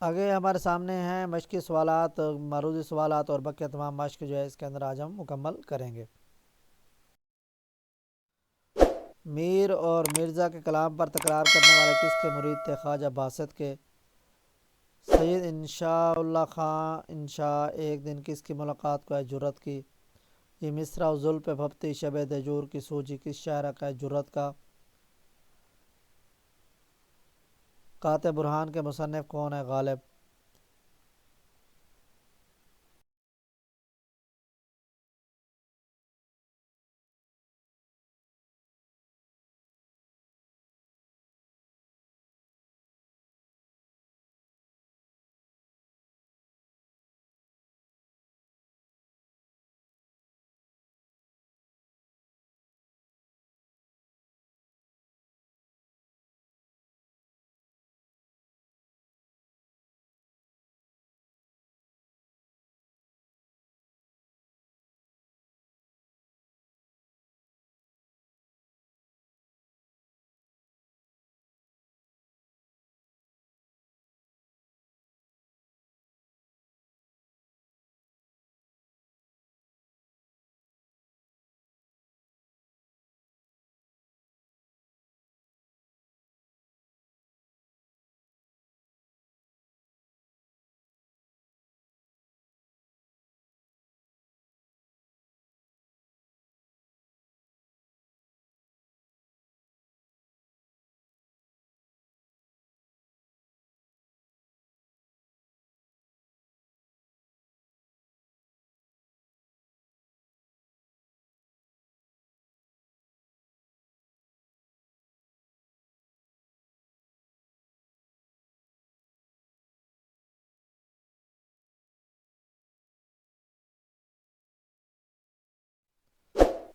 آگے ہمارے سامنے ہیں مشقی سوالات، معروضی سوالات اور باقی تمام مشق جو ہے اس کے اندر آج ہم مکمل کریں گے۔ میر اور مرزا کے کلام پر تکرار کرنے والے کس کے مرید تھے؟ خواجہ باسط کے۔ سید انشاء اللہ خان انشاء ایک دن کس کی ملاقات کو ہے جرت کی؟ یہ مصرع و زلف بھپتی شب دجور کی سوجی کس شاعرہ کا ہے جرت کا؟ قاطع برہان کے مصنف کون ہے؟ غالب۔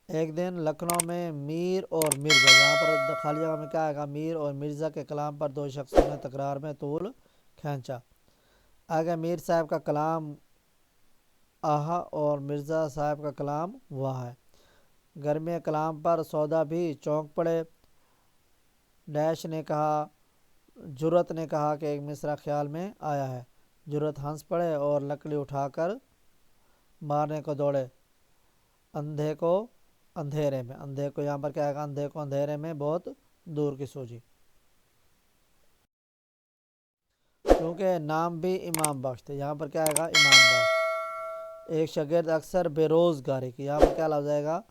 ایک دن لکھنؤ میں میر اور مرزا، یہاں پر خالی جگہ میں کیا آئے گا؟ میر اور مرزا کے کلام پر دو شخصوں نے تکرار میں طول کھینچا۔ آگے میر صاحب کا کلام آہا اور مرزا صاحب کا کلام واہ ہے۔ گرمی کلام پر سودا بھی چونک پڑے۔ ڈیش نے کہا، جرت نے کہا کہ ایک مصرع خیال میں آیا ہے۔ جرت ہنس پڑے اور لکڑی اٹھا کر مارنے کو دوڑے اندھے کو اندھیرے میں۔ اندھے کو یہاں پر کیا آئے گا؟ اندھے کو اندھیرے میں بہت دور کی سوجی۔ کیونکہ نام بھی امام بخش تھے، یہاں پر کیا آئے گا؟ امام بخش۔ ایک شاگرد اکثر بے روزگاری کی، یہاں پر کیا لفظ آئے گا؟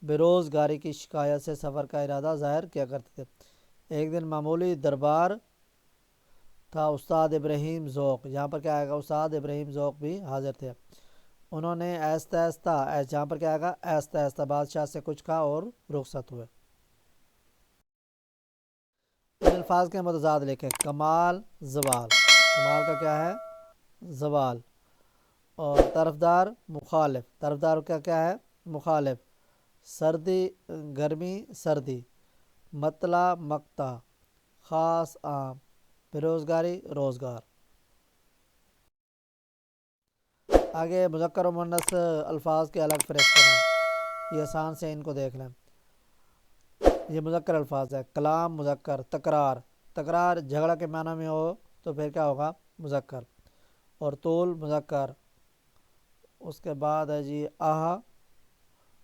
بے روزگاری کی شکایت سے سفر کا ارادہ ظاہر کیا کرتے تھے۔ ایک دن معمولی دربار تھا استاد ابراہیم ذوق، یہاں پر کیا آئے گا؟ استاد ابراہیم ذوق بھی حاضر تھے۔ انہوں نے آہستہ آہستہ، جہاں پر کیا آئے گا؟ آہستہ آہستہ بادشاہ سے کچھ کہا اور رخصت ہوئے۔ ان الفاظ کے متضاد لکھیں۔ کمال زوال، کمال کا کیا ہے؟ زوال۔ اور طرفدار مخالف، طرفدار کا کیا ہے؟ مخالف۔ سردی گرمی سردی، مطلع مقطع، خاص عام، بےروزگاری روزگار۔ آگے مذکر و مؤنث الفاظ کے الگ فہرست کریں، یہ آسان سے ان کو دیکھ لیں۔ یہ مذکر الفاظ ہے۔ کلام مذکر، تکرار، تکرار جھگڑا کے معنی میں ہو تو پھر کیا ہوگا؟ مذکر۔ اور طول مذکر۔ اس کے بعد ہے جی آہا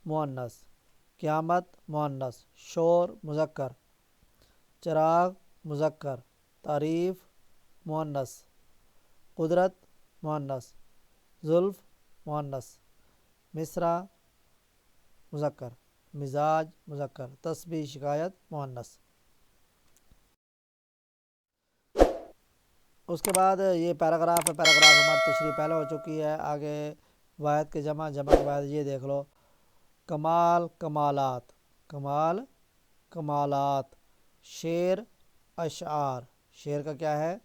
مؤنث، قیامت مؤنث، شور مذکر، چراغ مذکر، تعریف مؤنث، قدرت مؤنث، زلف مؤنث، مصرع مذکر، مزاج مذکر، تسبیح شکایت مؤنث۔ اس کے بعد یہ پیراگراف ہے، پیراگراف ہماری تشریح پہلے ہو چکی ہے۔ آگے واحد کے جمع، جمع کے بعد یہ دیکھ لو۔ کمال کمالات، کمال کمالات، شعر اشعار، شعر کا کیا ہے؟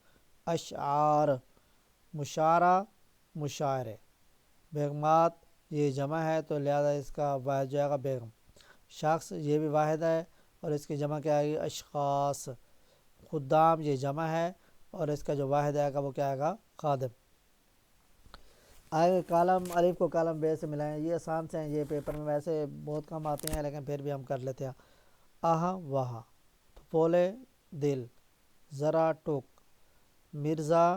اشعار، مشاعرہ مشاعرے، بیگمات یہ جمع ہے تو لہذا اس کا واحد جو ہے گا بیگم۔ شخص یہ بھی واحد ہے اور اس کی جمع کیا آئے گی؟ اشخاص۔ خدام یہ جمع ہے اور اس کا جو واحد آئے گا وہ کیا آئے گا؟ خادم۔ آگے کالم الف کو کالم بے سے ملائیں، یہ آسان سے ہیں، یہ پیپر میں ویسے بہت کم آتے ہیں لیکن پھر بھی ہم کر لیتے ہیں۔ آہا واہ، پھپولے دل، ذرا ٹوک، مرزا